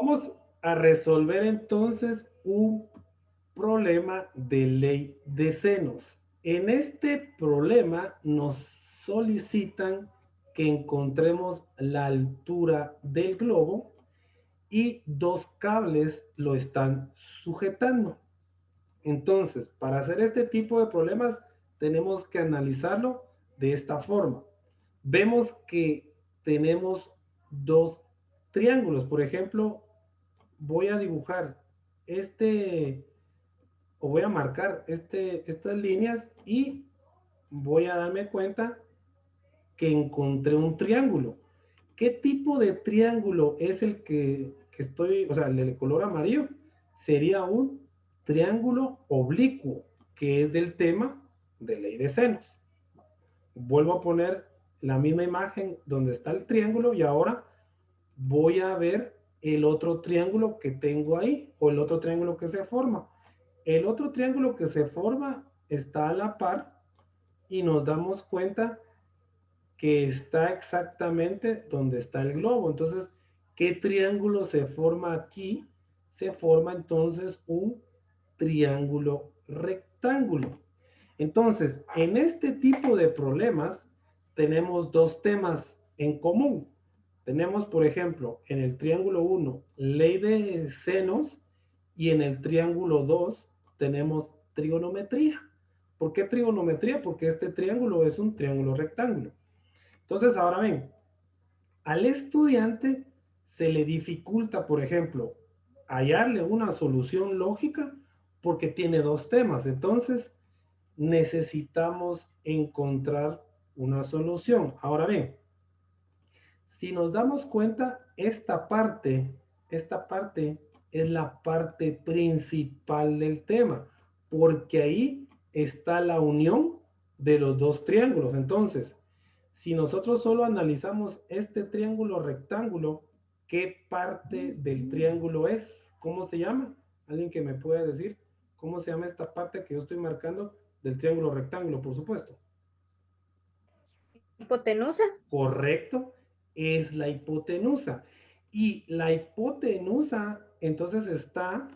Vamos a resolver entonces un problema de ley de senos. En este problema nos solicitan que encontremos la altura del globo y dos cables lo están sujetando. Entonces, para hacer este tipo de problemas, tenemos que analizarlo de esta forma. Vemos que tenemos dos triángulos. Por ejemplo, voy a dibujar este, o voy a marcar estas líneas y voy a darme cuenta que encontré un triángulo. ¿Qué tipo de triángulo es el que estoy, o sea, el de color amarillo? Sería un triángulo oblicuo, que es del tema de ley de senos. Vuelvo a poner la misma imagen donde está el triángulo y ahora voy a ver el otro triángulo que tengo ahí o el otro triángulo que se forma. El otro triángulo que se forma está a la par y nos damos cuenta que está exactamente donde está el globo. Entonces, ¿qué triángulo se forma aquí? Se forma entonces un triángulo rectángulo. Entonces, en este tipo de problemas tenemos dos temas en común. Tenemos, por ejemplo, en el triángulo 1, ley de senos, y en el triángulo 2 tenemos trigonometría. ¿Por qué trigonometría? Porque este triángulo es un triángulo rectángulo. Entonces, ahora ven, al estudiante se le dificulta, por ejemplo, hallarle una solución lógica porque tiene dos temas. Entonces, necesitamos encontrar una solución. Ahora ven, si nos damos cuenta, esta parte es la parte principal del tema, porque ahí está la unión de los dos triángulos. Entonces, si nosotros solo analizamos este triángulo rectángulo, ¿qué parte del triángulo es? ¿Cómo se llama? ¿Alguien que me pueda decir cómo se llama esta parte que yo estoy marcando del triángulo rectángulo, por supuesto? Hipotenusa. Correcto, es la hipotenusa. Y la hipotenusa entonces está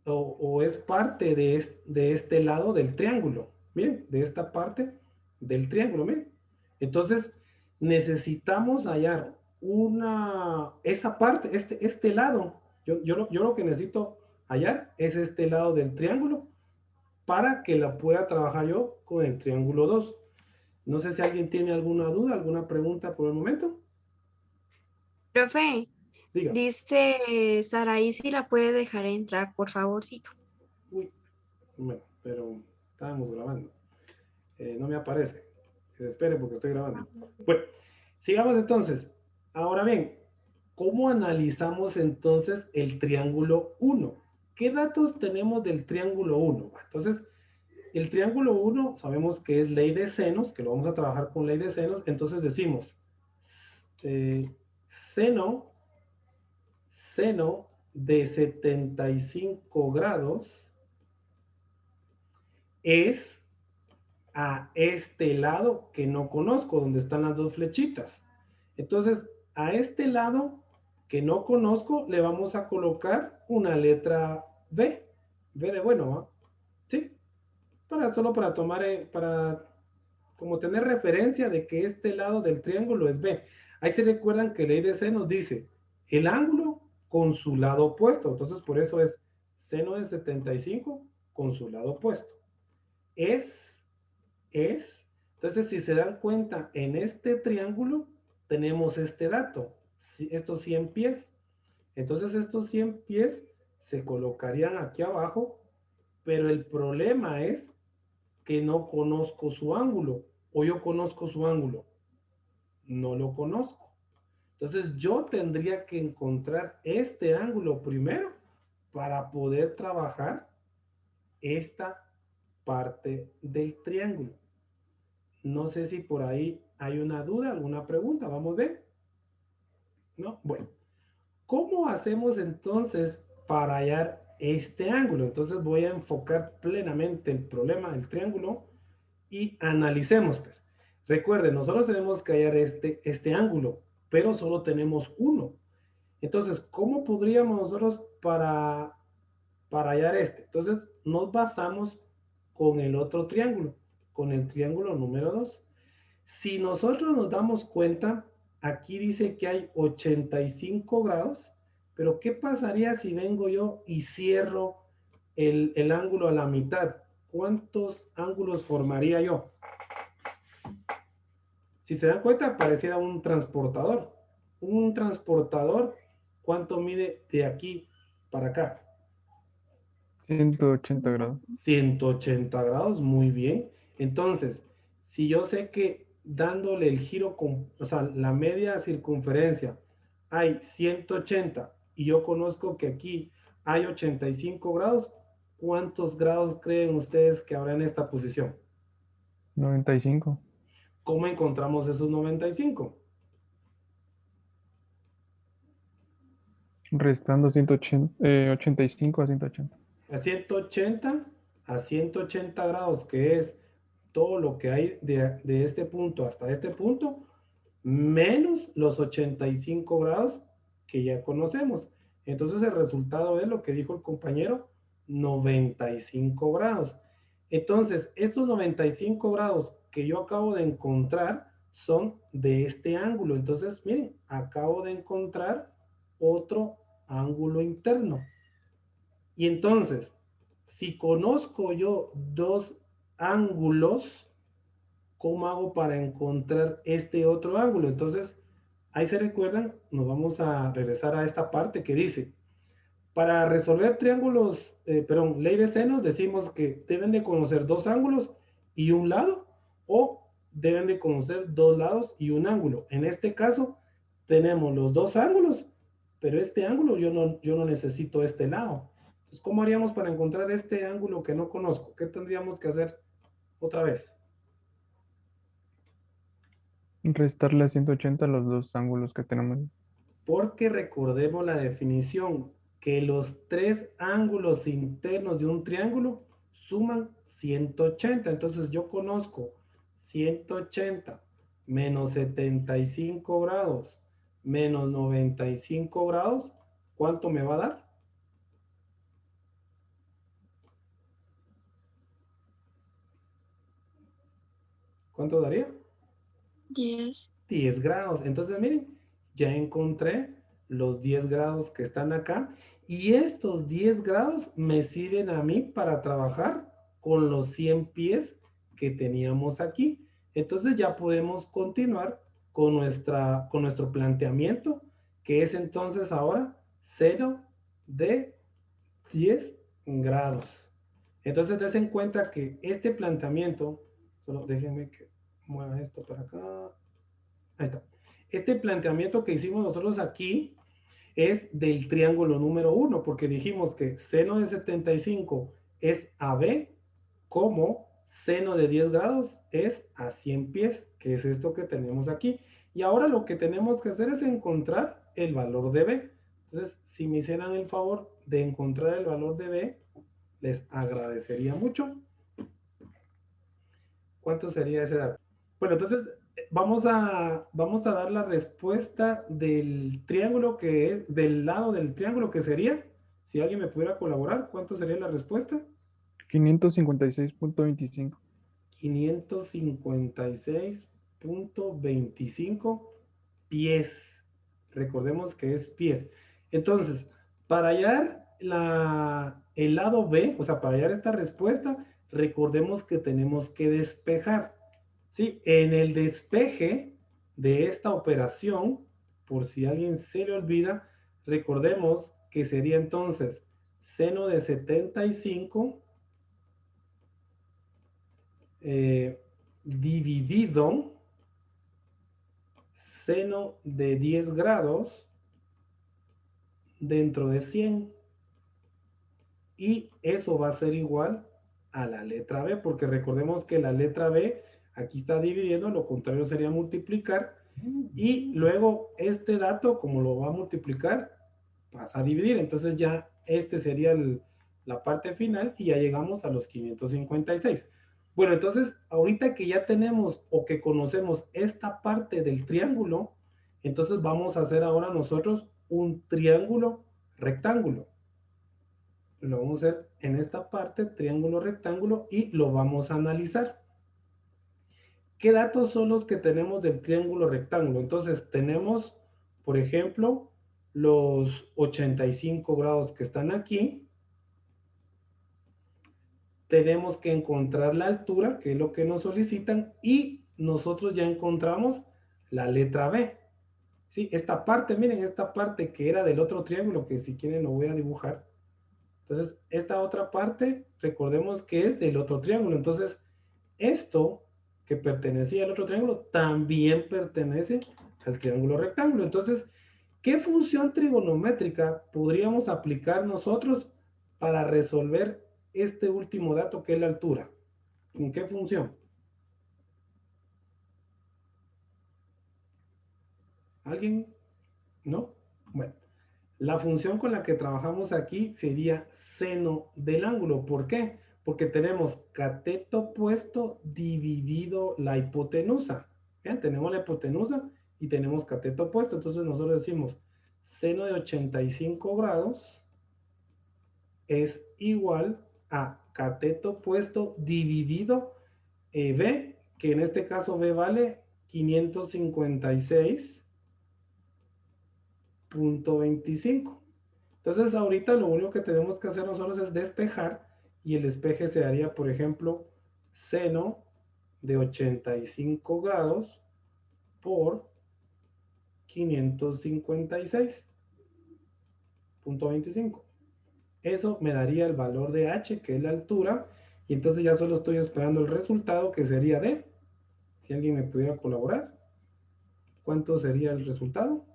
o es parte de este lado del triángulo. Miren, de esta parte del triángulo, miren. Entonces necesitamos hallar esa parte, este lado. Yo lo que necesito hallar es este lado del triángulo para que la pueda trabajar yo con el triángulo 2. No sé si alguien tiene alguna duda, alguna pregunta por el momento. Profe, Diga. dice Saraí si la puede dejar entrar, por favorcito. Uy, bueno, pero estábamos grabando. No me aparece. Que se espere porque estoy grabando. Bueno, sigamos entonces. Ahora bien, ¿cómo analizamos entonces el triángulo 1? ¿Qué datos tenemos del triángulo 1? Entonces, el triángulo 1 sabemos que es ley de senos, que lo vamos a trabajar con ley de senos. Entonces decimos, seno, seno de 75 grados es a este lado que no conozco, donde están las dos flechitas. Entonces, a este lado que no conozco, le vamos a colocar una letra B. B de bueno, ¿va? ¿Sí? Solo para tomar, para como tener referencia de que este lado del triángulo es B. Ahí se recuerdan que ley de C nos dice el ángulo con su lado opuesto. Entonces, por eso es seno de 75 con su lado opuesto. Es, entonces si se dan cuenta, en este triángulo tenemos este dato, estos 100 pies. Entonces estos 100 pies se colocarían aquí abajo, pero el problema es que no conozco su ángulo, o yo conozco su ángulo, no lo conozco. Entonces yo tendría que encontrar este ángulo primero para poder trabajar esta parte del triángulo. No sé si por ahí hay una duda, alguna pregunta. Vamos a ver. ¿No? Bueno, ¿cómo hacemos entonces para hallar este ángulo? Entonces voy a enfocar plenamente el problema del triángulo y analicemos, pues. Recuerden, nosotros tenemos que hallar este ángulo, pero solo tenemos uno. Entonces, ¿cómo podríamos nosotros para hallar este? Entonces, nos basamos con el otro triángulo, con el triángulo número 2. Si nosotros nos damos cuenta, aquí dice que hay 85 grados, pero ¿qué pasaría si vengo yo y cierro el ángulo a la mitad? ¿Cuántos ángulos formaría yo? Si se dan cuenta, pareciera un transportador. Un transportador, ¿cuánto mide de aquí para acá? 180 grados. 180 grados, muy bien. Entonces, si yo sé que dándole el giro, o sea, la media circunferencia hay 180 y yo conozco que aquí hay 85 grados, ¿cuántos grados creen ustedes que habrá en esta posición? 95. ¿Cómo encontramos esos 95? Restando 85 a 180. A 180 a 180 grados, que es todo lo que hay de este punto hasta este punto, menos los 85 grados que ya conocemos. Entonces el resultado es lo que dijo el compañero, 95 grados. Entonces, estos 95 grados que yo acabo de encontrar son de este ángulo. Entonces, miren, acabo de encontrar otro ángulo interno. Y entonces, si conozco yo dos ángulos, ¿cómo hago para encontrar este otro ángulo? Entonces, ahí se recuerdan, nos vamos a regresar a esta parte que dice, para resolver triángulos, ley de senos, decimos que deben de conocer dos ángulos y un lado, o deben de conocer dos lados y un ángulo. En este caso, tenemos los dos ángulos, pero este ángulo yo no necesito este lado. Entonces, ¿cómo haríamos para encontrar este ángulo que no conozco? ¿Qué tendríamos que hacer otra vez? Restarle a 180 los dos ángulos que tenemos. Porque recordemos la definición, que los tres ángulos internos de un triángulo suman 180. Entonces yo conozco 180 menos 75 grados menos 95 grados. ¿Cuánto me va a dar? ¿Cuánto daría? 10. 10 grados. Entonces, miren, ya encontré los 10 grados que están acá y estos 10 grados me sirven a mí para trabajar con los 100 pies que teníamos aquí. Entonces ya podemos continuar con nuestro planteamiento, que es entonces ahora seno de 10 grados. Entonces, des en cuenta que este planteamiento, solo déjenme que mueva esto para acá. Ahí está. Este planteamiento que hicimos nosotros aquí es del triángulo número 1, porque dijimos que seno de 75 es AB, como seno de 10 grados es a 100 pies, que es esto que tenemos aquí. Y ahora lo que tenemos que hacer es encontrar el valor de B. Entonces, si me hicieran el favor de encontrar el valor de B, les agradecería mucho. ¿Cuánto sería ese dato? Bueno, entonces vamos a dar la respuesta del triángulo que es, del lado del triángulo que sería, si alguien me pudiera colaborar, ¿cuánto sería la respuesta? 556.25. 556.25 pies. Recordemos que es pies. Entonces, para hallar el lado B, o sea, para hallar esta respuesta, recordemos que tenemos que despejar. ¿Sí? En el despeje de esta operación, por si a alguien se le olvida, recordemos que sería entonces seno de 75 dividido seno de 10 grados dentro de 100. Y eso va a ser igual a la letra B, porque recordemos que la letra B aquí está dividiendo, lo contrario sería multiplicar. Y luego este dato, como lo va a multiplicar, pasa a dividir. Entonces ya este sería la parte final y ya llegamos a los 556. Bueno, entonces ahorita que ya tenemos o que conocemos esta parte del triángulo, entonces vamos a hacer ahora nosotros un triángulo rectángulo. Lo vamos a hacer en esta parte, triángulo rectángulo, y lo vamos a analizar. ¿Qué datos son los que tenemos del triángulo rectángulo? Entonces tenemos, por ejemplo, los 85 grados que están aquí. Tenemos que encontrar la altura, que es lo que nos solicitan, y nosotros ya encontramos la letra B. ¿Sí? Esta parte, miren, esta parte que era del otro triángulo, que si quieren lo voy a dibujar. Entonces, esta otra parte, recordemos que es del otro triángulo. Entonces, esto que pertenecía al otro triángulo también pertenece al triángulo rectángulo. Entonces, ¿qué función trigonométrica podríamos aplicar nosotros para resolver este último dato que es la altura? ¿En qué función? ¿Alguien? ¿No? Bueno, la función con la que trabajamos aquí sería seno del ángulo. ¿Por qué? Porque tenemos cateto opuesto dividido la hipotenusa. ¿Bien? Tenemos la hipotenusa y tenemos cateto opuesto. Entonces nosotros decimos seno de 85 grados es igual a cateto opuesto dividido B, que en este caso B vale 556.25. Entonces ahorita lo único que tenemos que hacer nosotros es despejar, y el despeje se haría, por ejemplo, seno de 85 grados por 556.25. Eso me daría el valor de h, que es la altura, y entonces ya solo estoy esperando el resultado, que sería d. Si alguien me pudiera colaborar, ¿cuánto sería el resultado?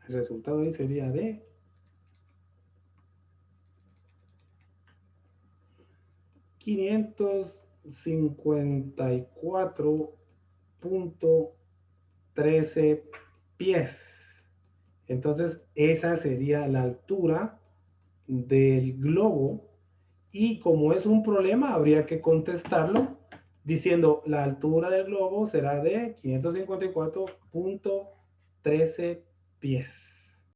El resultado ahí sería de 554.13 pies. Entonces, esa sería la altura del globo, y como es un problema, habría que contestarlo diciendo la altura del globo será de 554.13 pies.